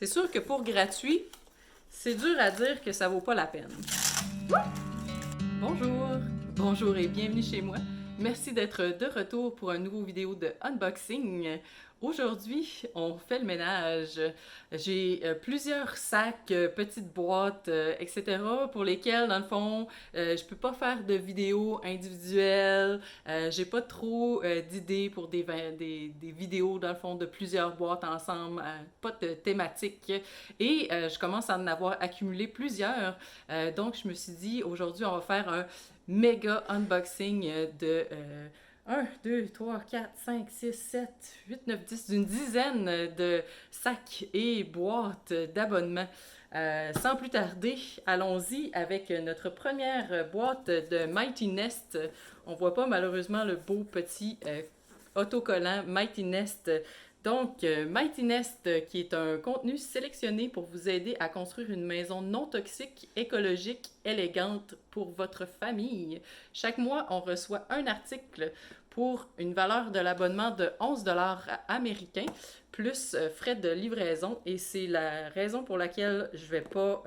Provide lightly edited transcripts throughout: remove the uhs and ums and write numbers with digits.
C'est sûr que pour gratuit, c'est dur à dire que ça vaut pas la peine. Bonjour! Bonjour et bienvenue chez moi. Merci d'être de retour pour un nouveau vidéo de unboxing. Aujourd'hui, on fait le ménage. J'ai plusieurs sacs, petites boîtes, etc. pour lesquels, dans le fond, je peux pas faire de vidéos individuelles. J'ai pas trop d'idées pour des vidéos, dans le fond, de plusieurs boîtes ensemble, pas de thématique. Et je commence à en avoir accumulé plusieurs. Donc, je me suis dit, aujourd'hui, on va faire un méga unboxing de 1, 2, 3, 4, 5, 6, 7, 8, 9, 10, d'une dizaine de sacs et boîtes d'abonnements. Sans plus tarder, allons-y avec notre première boîte de Mighty Nest. On voit pas malheureusement le beau petit autocollant Mighty Nest. Donc, Mighty Nest, qui est un contenu sélectionné pour vous aider à construire une maison non toxique, écologique, élégante pour votre famille. Chaque mois, on reçoit un article pour une valeur de l'abonnement de 11 américains, plus frais de livraison. Et c'est la raison pour laquelle je ne vais pas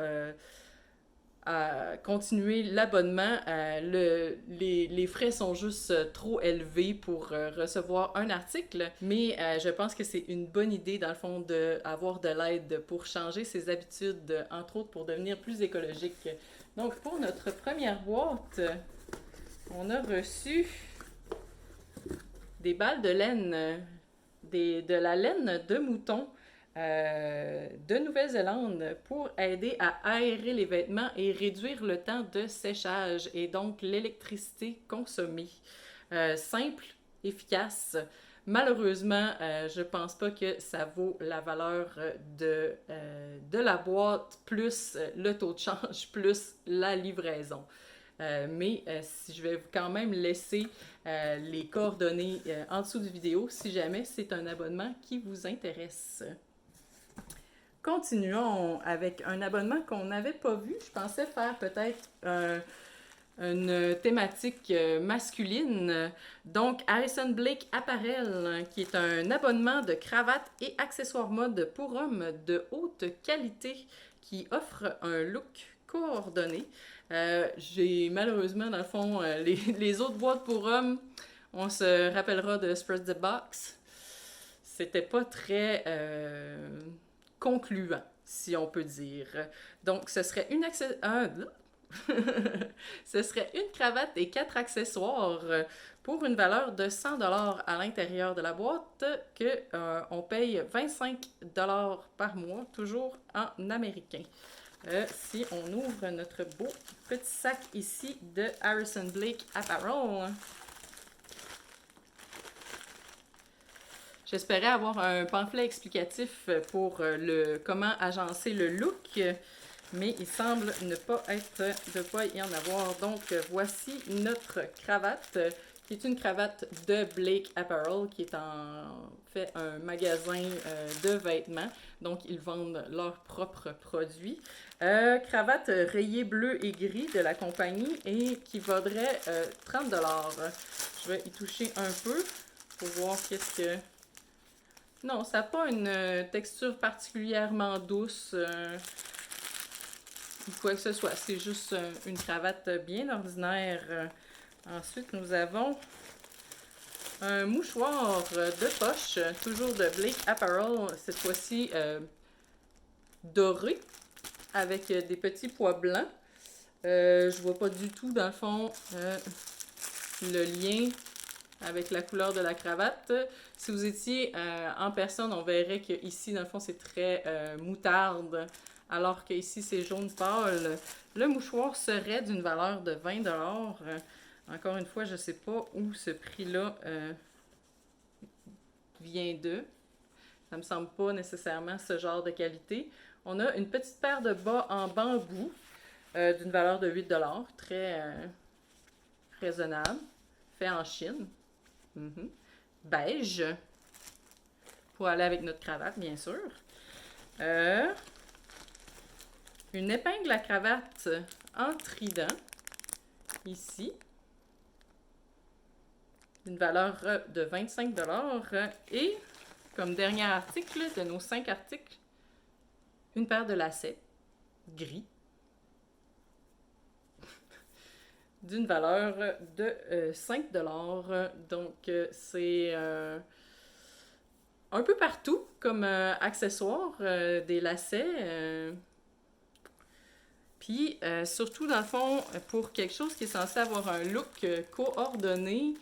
à continuer l'abonnement. Les frais sont juste trop élevés pour recevoir un article, mais je pense que c'est une bonne idée, dans le fond, d'avoir de l'aide pour changer ses habitudes, entre autres pour devenir plus écologique. Donc, pour notre première boîte, on a reçu des balles de laine, de la laine de mouton de Nouvelle-Zélande pour aider à aérer les vêtements et réduire le temps de séchage et donc l'électricité consommée. Simple, efficace. Malheureusement, je pense pas que ça vaut la valeur de la boîte plus le taux de change plus la livraison. Mais je vais quand même laisser les coordonnées en dessous de vidéo si jamais c'est un abonnement qui vous intéresse. Continuons avec un abonnement qu'on n'avait pas vu. Je pensais faire peut-être une thématique masculine. Donc, Harrison Blake Apparel, qui est un abonnement de cravates et accessoires mode pour hommes de haute qualité qui offre un look coordonné. J'ai malheureusement, dans le fond, les autres boîtes pour hommes, on se rappellera de Spread the Box. C'était pas très concluant, si on peut dire. Donc, ce serait ce serait une cravate et 4 accessoires pour une valeur de 100 à l'intérieur de la boîte que on paye 25 par mois, toujours en américain. Si on ouvre notre beau petit sac ici de Harrison Blake Apparel. J'espérais avoir un pamphlet explicatif pour comment agencer le look, mais il semble ne pas y en avoir. Donc, voici notre cravate, qui est une cravate de Blake Apparel, qui est en fait un magasin de vêtements. Donc, ils vendent leurs propres produits. Cravate rayée bleu et gris de la compagnie et qui vaudrait 30 $. Je vais y toucher un peu pour voir qu'est-ce que... Non, ça n'a pas une texture particulièrement douce ou quoi que ce soit. C'est juste une cravate bien ordinaire. Ensuite, nous avons un mouchoir de poche, toujours de Blake Apparel, cette fois-ci doré, avec des petits pois blancs. Je vois pas du tout, dans le fond, le lien avec la couleur de la cravate. Si vous étiez en personne, on verrait que ici, dans le fond, c'est très moutarde, alors que ici c'est jaune pâle. Le mouchoir serait d'une valeur de 20 $. Encore une fois, je ne sais pas où ce prix-là vient de. Ça me semble pas nécessairement ce genre de qualité. On a une petite paire de bas en bambou d'une valeur de 8 $, très raisonnable, fait en Chine. Beige, pour aller avec notre cravate, bien sûr. Une épingle à cravate en trident, ici, d'une valeur de 25 $. Et, comme dernier article de nos 5 articles, une paire de lacets gris d'une valeur de 5 $. Donc, c'est un peu partout comme accessoire des lacets. Puis, surtout, dans le fond, pour quelque chose qui est censé avoir un look coordonné,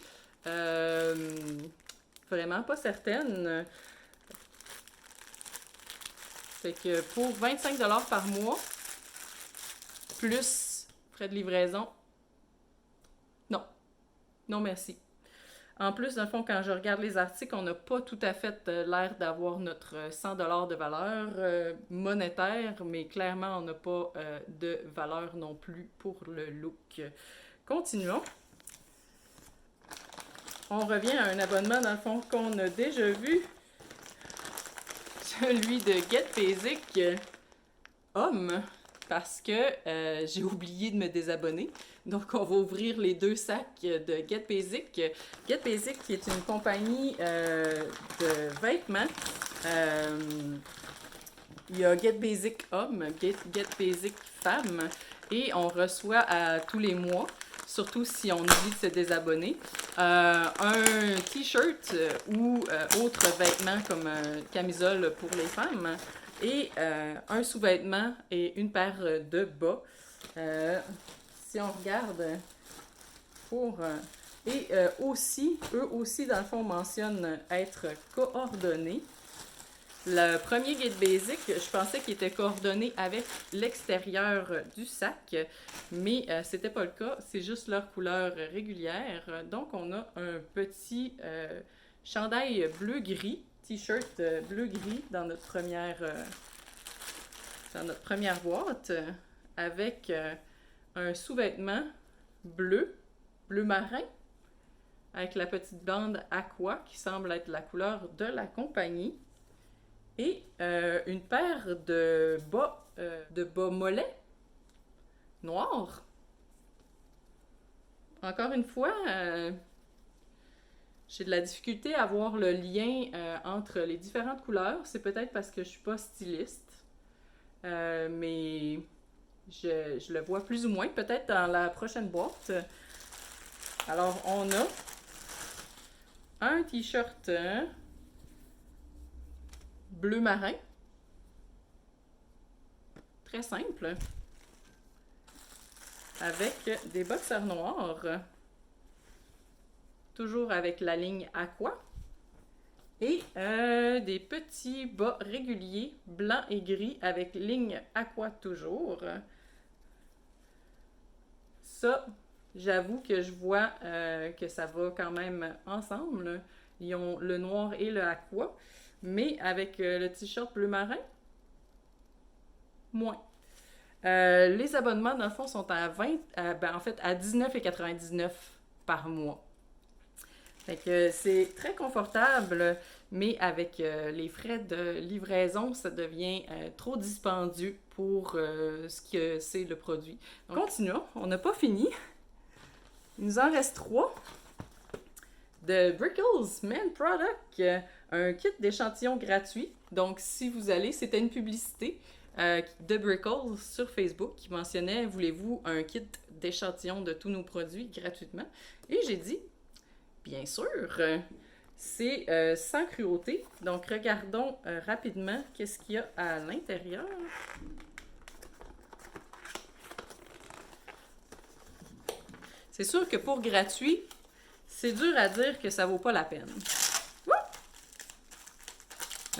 vraiment pas certaine. Fait que pour 25 $ par mois, plus frais de livraison, non. Non, merci. En plus, dans le fond, quand je regarde les articles, on n'a pas tout à fait l'air d'avoir notre 100 $ de valeur monétaire, mais clairement, on n'a pas de valeur non plus pour le look. Continuons. On revient à un abonnement, dans le fond, qu'on a déjà vu. Celui de Get Basic Homme, parce que j'ai oublié de me désabonner. Donc, on va ouvrir les 2 sacs de Get Basic. Get Basic, qui est une compagnie de vêtements. Il y a Get Basic Homme, Get Basic Femme, et on reçoit à tous les mois, surtout si on oublie de se désabonner, un t-shirt ou autre vêtement comme camisole pour les femmes, et un sous-vêtement et une paire de bas. Si on regarde pour... et aussi, eux aussi, dans le fond, mentionnent être coordonnés. Le premier Get Basic, je pensais qu'il était coordonné avec l'extérieur du sac, mais c'était pas le cas, c'est juste leur couleur régulière. Donc, on a un petit chandail bleu-gris, t-shirt bleu-gris dans notre première boîte, avec un sous-vêtement bleu marin, avec la petite bande aqua qui semble être la couleur de la compagnie. Et une paire de bas mollets noirs. Encore une fois, j'ai de la difficulté à voir le lien entre les différentes couleurs. C'est peut-être parce que je suis pas styliste. Mais je le vois plus ou moins, peut-être dans la prochaine boîte. Alors, on a un t-shirt bleu marin. Très simple. Avec des boxers noirs. Toujours avec la ligne aqua. Et des petits bas réguliers, blanc et gris, avec ligne aqua toujours. Ça, j'avoue que je vois que ça va quand même ensemble. Ils ont le noir et le aqua. Mais avec le t-shirt bleu marin, moins. Les abonnements, dans le fond, sont à 19,99 $ par mois. Fait que c'est très confortable, mais avec les frais de livraison, ça devient trop dispendieux pour ce que c'est le produit. Donc, continuons, on n'a pas fini. Il nous en reste 3. De Brickles Men Product, un kit d'échantillons gratuit. Donc, si vous allez, c'était une publicité de Brickles sur Facebook qui mentionnait « Voulez-vous un kit d'échantillons de tous nos produits gratuitement? » Et j'ai dit « Bien sûr! » C'est sans cruauté. Donc, regardons rapidement qu'est-ce qu'il y a à l'intérieur. C'est sûr que pour gratuit, c'est dur à dire que ça vaut pas la peine.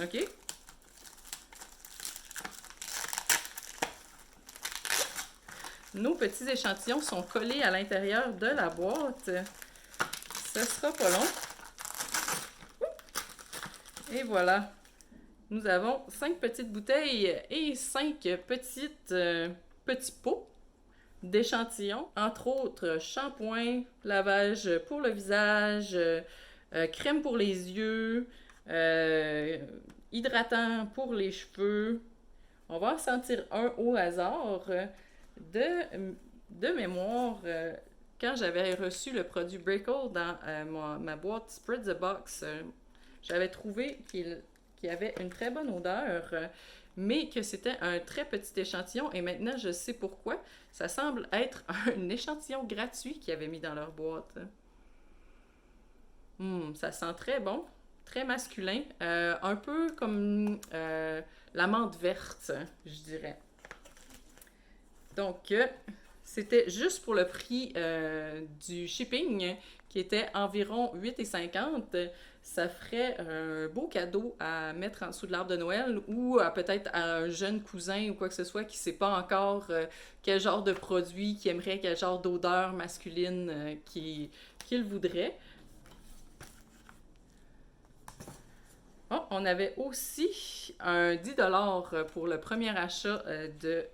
OK? Nos petits échantillons sont collés à l'intérieur de la boîte. Ce sera pas long. Et voilà. Nous avons 5 petites bouteilles et 5 petits pots d'échantillons. Entre autres, shampoing, lavage pour le visage, crème pour les yeux, hydratant pour les cheveux. On va en sentir un au hasard. De mémoire, quand j'avais reçu le produit Brickle dans ma boîte Spread the Box, j'avais trouvé qu'il qui avait une très bonne odeur, mais que c'était un très petit échantillon. Et maintenant, je sais pourquoi. Ça semble être un échantillon gratuit qu'ils avaient mis dans leur boîte. Ça sent très bon, très masculin, un peu comme la menthe verte, je dirais. Donc, c'était juste pour le prix du shipping, qui était environ 8,50. Ça ferait un beau cadeau à mettre en dessous de l'arbre de Noël ou peut-être à un jeune cousin ou quoi que ce soit qui ne sait pas encore quel genre de produit, qui aimerait quel genre d'odeur masculine qu'il voudrait. Oh, on avait aussi un 10$ pour le premier achat de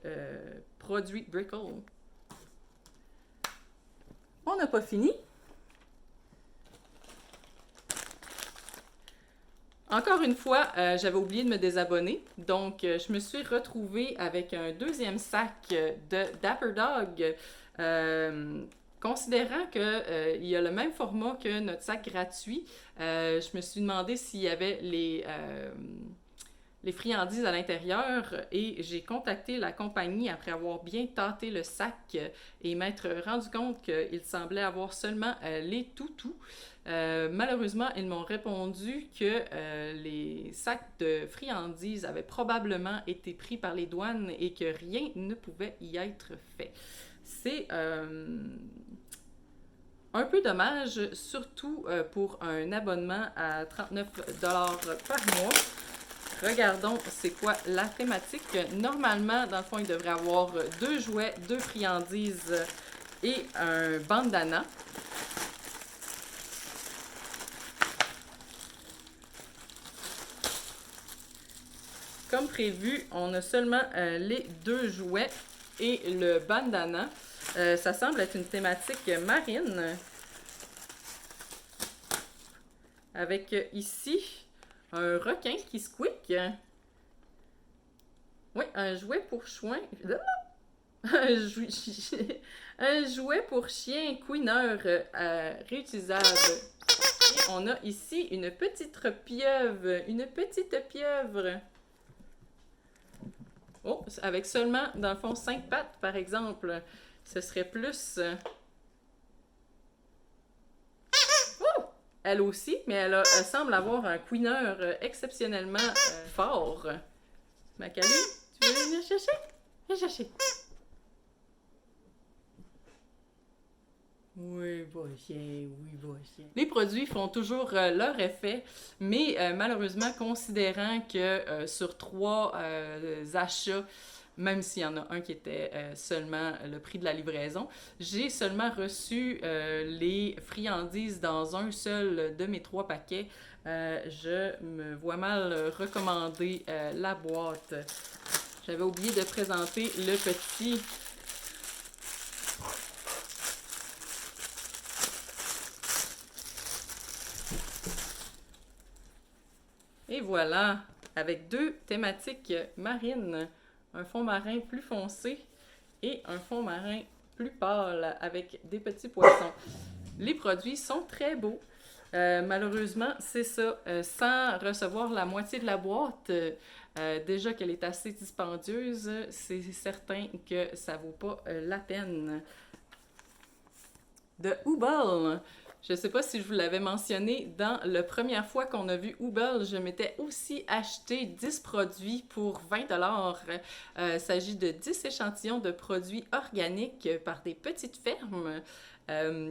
produits Brickle. On n'a pas fini. Encore une fois, j'avais oublié de me désabonner, donc je me suis retrouvée avec un deuxième sac de Dapper Dog. Considérant qu'il y a le même format que notre sac gratuit, je me suis demandé s'il y avait les friandises à l'intérieur et j'ai contacté la compagnie après avoir bien tâté le sac et m'être rendu compte qu'il semblait avoir seulement les toutous. Malheureusement, ils m'ont répondu que les sacs de friandises avaient probablement été pris par les douanes et que rien ne pouvait y être fait. C'est un peu dommage, surtout pour un abonnement à 39$ par mois. Regardons c'est quoi la thématique. Normalement, dans le fond, il devrait y avoir 2 jouets, 2 friandises et un bandana. Comme prévu, on a seulement les 2 jouets et le bandana. Ça semble être une thématique marine. Avec ici un requin qui squeak. Oui, un jouet pour chien. Un jouet pour chien couineur réutilisable. Et on a ici une petite pieuvre. Une petite pieuvre. Oh, avec seulement, dans le fond, 5 pattes, par exemple. Ce serait plus... Oh! Elle aussi, mais elle semble avoir un couineur exceptionnellement fort. Macalu, tu veux venir chercher? Viens chercher. Oui, va-t'ien, oui, va-t'ien. Les produits font toujours leur effet, mais malheureusement, considérant que sur 3 achats, même s'il y en a un qui était seulement le prix de la livraison, j'ai seulement reçu les friandises dans un seul de mes 3 paquets. Je me vois mal recommander la boîte. J'avais oublié de présenter le petit... Et voilà, avec 2 thématiques marines, un fond marin plus foncé et un fond marin plus pâle avec des petits poissons. Les produits sont très beaux. Malheureusement, c'est ça, sans recevoir la moitié de la boîte, déjà qu'elle est assez dispendieuse, c'est certain que ça vaut pas la peine. De Hubble. Je ne sais pas si je vous l'avais mentionné, dans la première fois qu'on a vu Hubble, je m'étais aussi acheté 10 produits pour 20$. Il s'agit de 10 échantillons de produits organiques par des petites fermes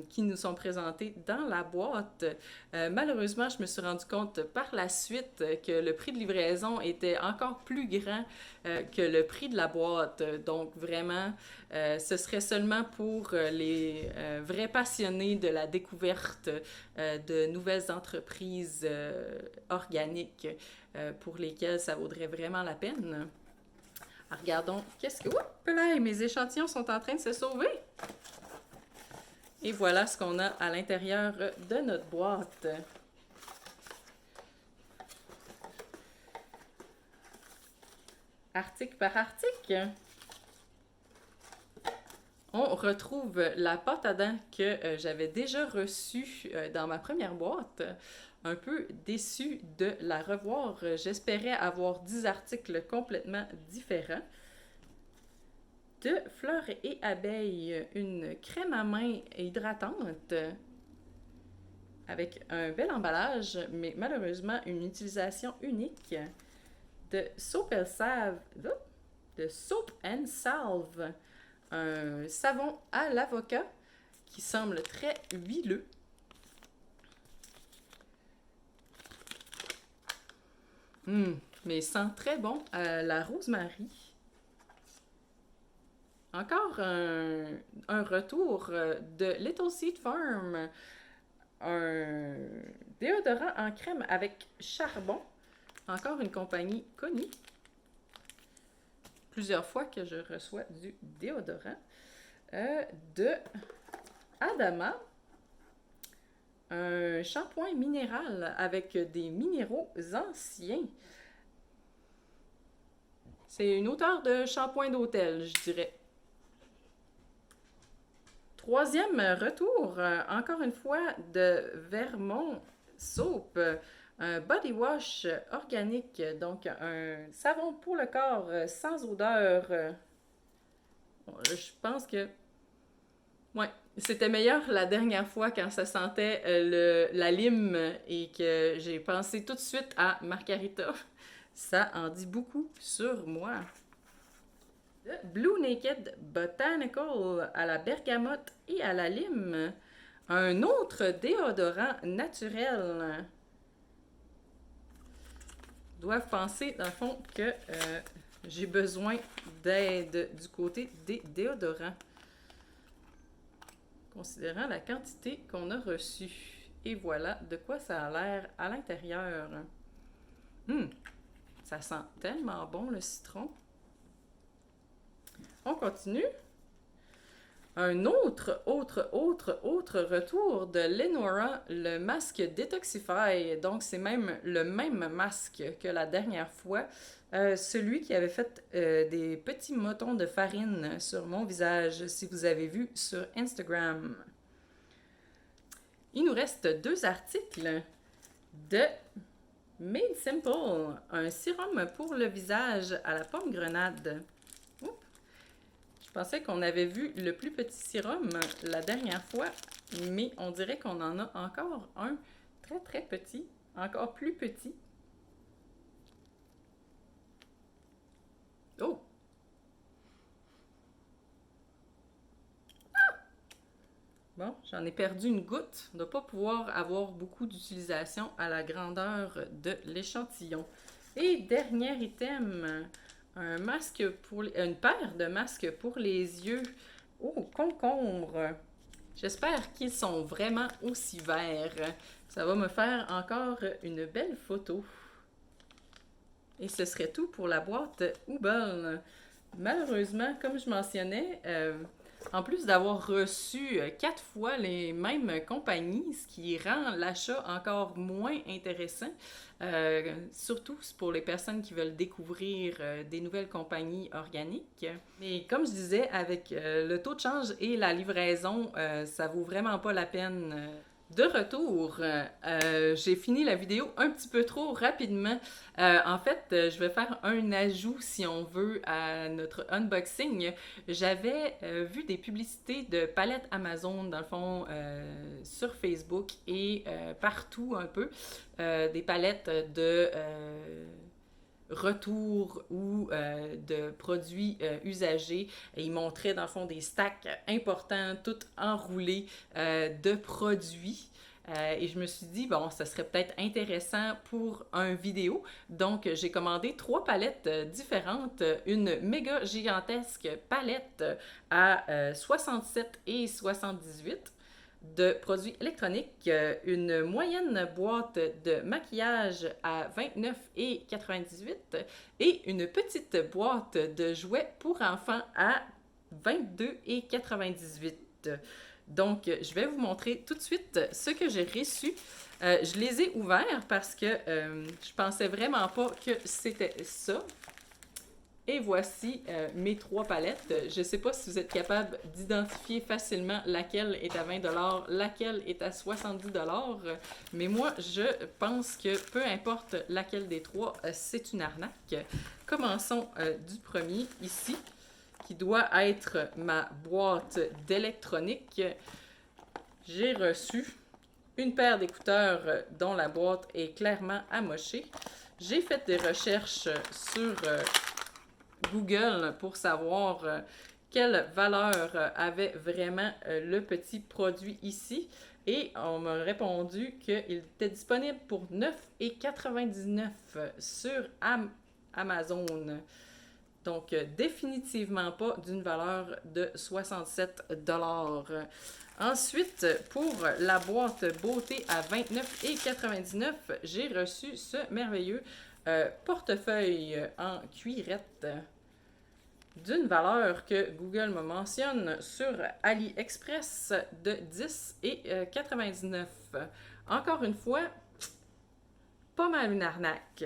qui nous sont présentés dans la boîte. Malheureusement, je me suis rendu compte par la suite que le prix de livraison était encore plus grand que le prix de la boîte. Donc vraiment, ce serait seulement pour les vrais passionnés de la découverte de nouvelles entreprises organiques pour lesquelles ça vaudrait vraiment la peine. Alors, regardons, qu'est-ce que... Oups là, mes échantillons sont en train de se sauver! Et voilà ce qu'on a à l'intérieur de notre boîte. Article par article. On retrouve la pâte à dents que j'avais déjà reçue dans ma première boîte. un peu déçue de la revoir. J'espérais avoir 10 articles complètement différents. De Fleurs et Abeilles, une crème à main hydratante avec un bel emballage, mais malheureusement une utilisation unique. De Soap and Salve, de Soap and Salve, un savon à l'avocat qui semble très huileux. Mais sent très bon la rosemary. Encore un retour de Little Seed Farm, un déodorant en crème avec charbon. Encore une compagnie connue. Plusieurs fois que je reçois du déodorant. De Adama, un shampoing minéral avec des minéraux anciens. C'est une odeur de shampoing d'hôtel, je dirais. Troisième retour, encore une fois, de Vermont Soap, un body wash organique, donc un savon pour le corps sans odeur. Je pense que ouais, c'était meilleur la dernière fois quand ça sentait la lime et que j'ai pensé tout de suite à Margarita. Ça en dit beaucoup sur moi. Blue Naked Botanical à la bergamote et à la lime. Un autre déodorant naturel. Doivent penser, dans le fond, que j'ai besoin d'aide du côté des déodorants. Considérant la quantité qu'on a reçue. Et voilà de quoi ça a l'air à l'intérieur. Ça sent tellement bon le citron. On continue. Un autre retour de Lenora, le masque Detoxify. Donc, c'est même le même masque que la dernière fois. Celui qui avait fait des petits motons de farine sur mon visage, si vous avez vu sur Instagram. Il nous reste 2 articles de Made Simple, un sérum pour le visage à la pomme grenade. Je pensais qu'on avait vu le plus petit sérum la dernière fois, mais on dirait qu'on en a encore un très petit, encore plus petit. Oh! Bon, j'en ai perdu une goutte. On ne doit pas pouvoir avoir beaucoup d'utilisation à la grandeur de l'échantillon. Et dernier item, un masque pour une paire de masques pour les yeux au concombre. J'espère qu'ils sont vraiment aussi verts. Ça va me faire encore une belle photo. Et ce serait tout pour la boîte Oobble. Malheureusement, comme je mentionnais, en plus d'avoir reçu 4 fois les mêmes compagnies, ce qui rend l'achat encore moins intéressant, surtout pour les personnes qui veulent découvrir des nouvelles compagnies organiques. Mais comme je disais, avec le taux de change et la livraison, ça vaut vraiment pas la peine. De retour, j'ai fini la vidéo un petit peu trop rapidement. En fait, je vais faire un ajout, si on veut, à notre unboxing. J'avais vu des publicités de palettes Amazon, dans le fond, sur Facebook et partout un peu. Des palettes de retour ou de produits usagés. Et ils montraient dans le fond des stacks importants, tout enroulés de produits. Et je me suis dit, bon, ça serait peut-être intéressant pour un vidéo. Donc, j'ai commandé 3 palettes différentes. Une méga gigantesque palette à 67 et 78 de produits électroniques, une moyenne boîte de maquillage à 29,98 et une petite boîte de jouets pour enfants à 22,98. Donc, je vais vous montrer tout de suite ce que j'ai reçu. Je les ai ouverts parce que je pensais vraiment pas que c'était ça. Et voici mes 3 palettes. Je ne sais pas si vous êtes capable d'identifier facilement laquelle est à 20$, laquelle est à 70$, mais moi, je pense que peu importe laquelle des 3, c'est une arnaque. Commençons du premier, ici, qui doit être ma boîte d'électronique. J'ai reçu une paire d'écouteurs dont la boîte est clairement amochée. J'ai fait des recherches sur Google pour savoir quelle valeur avait vraiment le petit produit ici. Et on m'a répondu qu'il était disponible pour 9,99$ sur Amazon. Donc, définitivement pas d'une valeur de 67$. Ensuite, pour la boîte beauté à 29,99$, j'ai reçu ce merveilleux portefeuille en cuirette d'une valeur que Google me mentionne sur AliExpress de 10,99$. Encore une fois, pas mal une arnaque.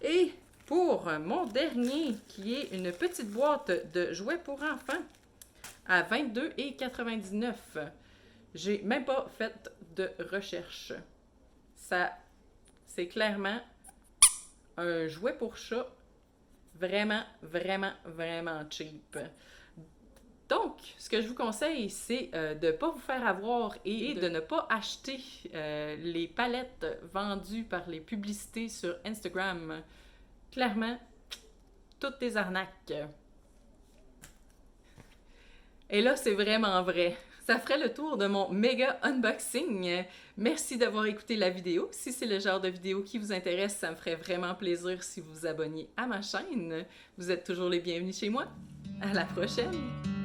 Et pour mon dernier, qui est une petite boîte de jouets pour enfants à 22,99$, j'ai même pas fait de recherche. Ça, c'est clairement un jouet pour chat vraiment, vraiment, vraiment cheap. Donc, ce que je vous conseille, c'est de ne pas vous faire avoir et de ne pas acheter les palettes vendues par les publicités sur Instagram. Clairement, toutes des arnaques. Et là, c'est vraiment vrai. Ça ferait le tour de mon méga unboxing. Merci d'avoir écouté la vidéo. Si c'est le genre de vidéo qui vous intéresse, ça me ferait vraiment plaisir si vous vous abonniez à ma chaîne. Vous êtes toujours les bienvenus chez moi. À la prochaine!